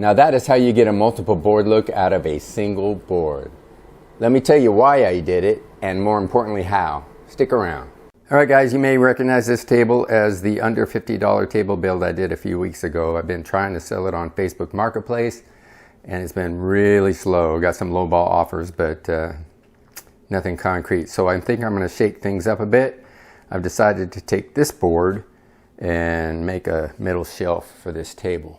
Now that is how you get a multiple board look out of a single board. Let me tell you why I did it, and more importantly how. Stick around. Alright guys, you may recognize this table as the under $50 table build I did a few weeks ago. I've been trying to sell it on Facebook Marketplace and it's been really slow. Got some lowball offers, but nothing concrete. So I think I'm going to shake things up a bit. I've decided to take this board and make a middle shelf for this table.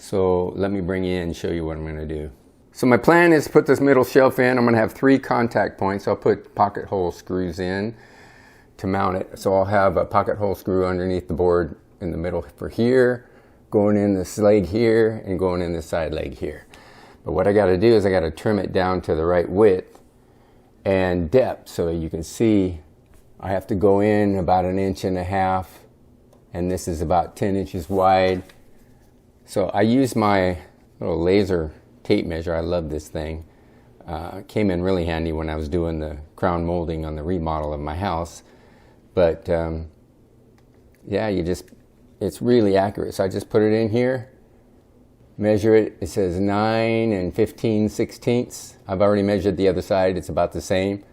So let me bring you in and show you what I'm going to do. So my plan is to put this middle shelf in. I'm going to have 3 contact points. I'll put pocket hole screws in to mount it. So I'll have a pocket hole screw underneath the board in the middle for here, going in this leg here, and going in this side leg here. But what I got to do is I got to trim it down to the right width and depth so you can see I have to go in about 1.5 inches, and this is about 10 inches wide. So I use my little laser tape measure. I love this thing. It came in really handy when I was doing the crown molding on the remodel of my house. But yeah, it's really accurate. So I just put it in here, measure it. It says 9 15/16. I've already measured the other side. It's about the same.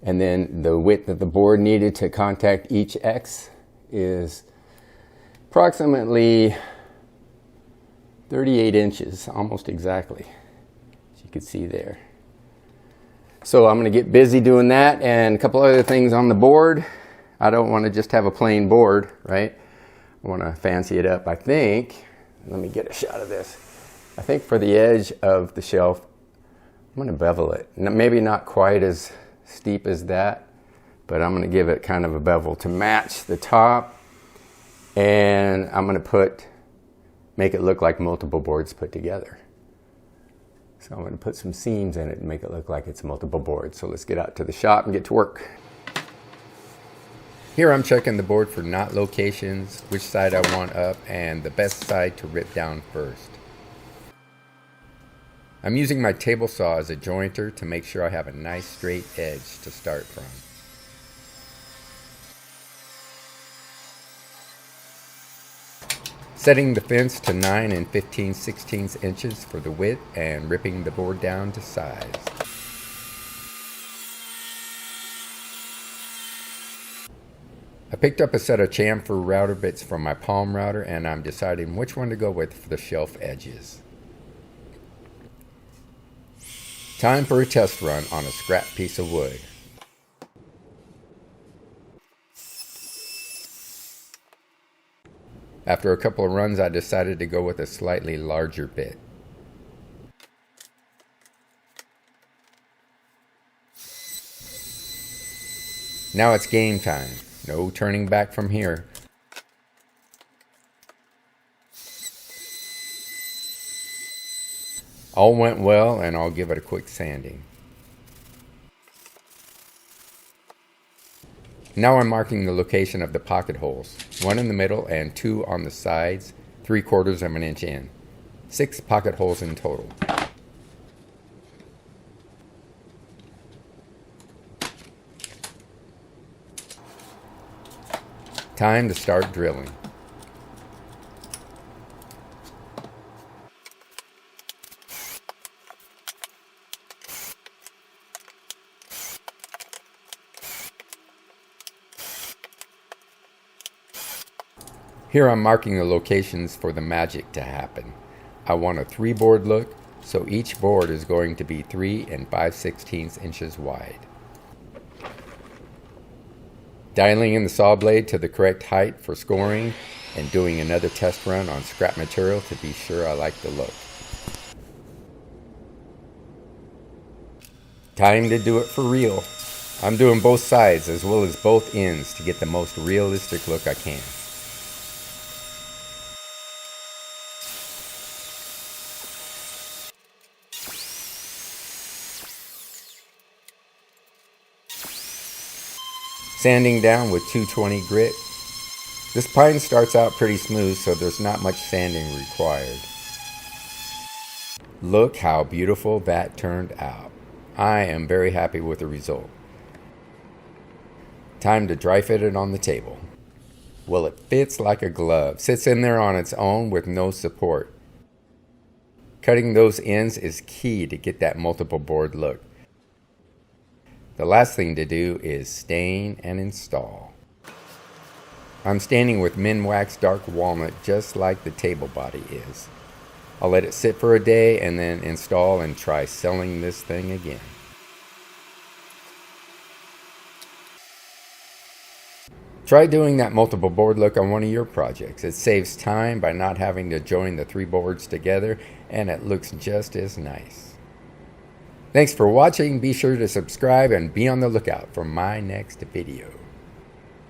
And then the width that the board needed to contact each X is approximately 38 inches, almost exactly, as you can see there. So I'm going to get busy doing that and a couple other things on the board. I don't want to just have a plain board, right? I want to fancy it up. I think, let me get a shot of this. I think for the edge of the shelf, I'm going to bevel it. Maybe not quite as steep as that, but I'm going to give it kind of a bevel to match the top. And I'm going to make it look like multiple boards put together. So I'm going to put some seams in it and make it look like it's multiple boards. So let's get out to the shop and get to work. Here I'm checking the board for knot locations, which side I want up, and the best side to rip down first. I'm using my table saw as a jointer to make sure I have a nice straight edge to start from. Setting the fence to 9 15/16 inches for the width and ripping the board down to size. I picked up a set of chamfer router bits from my palm router and I'm deciding which one to go with for the shelf edges. Time for a test run on a scrap piece of wood. After a couple of runs, I decided to go with a slightly larger bit. Now it's game time. No turning back from here. All went well, and I'll give it a quick sanding. Now I'm marking the location of the pocket holes, 1 in the middle and 2 on the sides, 3/4 of an inch in. 6 pocket holes in total. Time to start drilling. Here I'm marking the locations for the magic to happen. I want a 3-board look, so each board is going to be 3 5/16 inches wide. Dialing in the saw blade to the correct height for scoring and doing another test run on scrap material to be sure I like the look. Time to do it for real. I'm doing both sides as well as both ends to get the most realistic look I can. Sanding down with 220 grit. This pine starts out pretty smooth, so there's not much sanding required. Look how beautiful that turned out. I am very happy with the result. Time to dry fit it on the table. Well, it fits like a glove. Sits in there on its own with no support. Cutting those ends is key to get that multiple board look. The last thing to do is stain and install. I'm staining with Minwax Dark Walnut just like the table body is. I'll let it sit for a day and then install and try selling this thing again. Try doing that multiple board look on one of your projects. It saves time by not having to join the 3 boards together, and it looks just as nice. Thanks for watching. Be sure to subscribe and be on the lookout for my next video.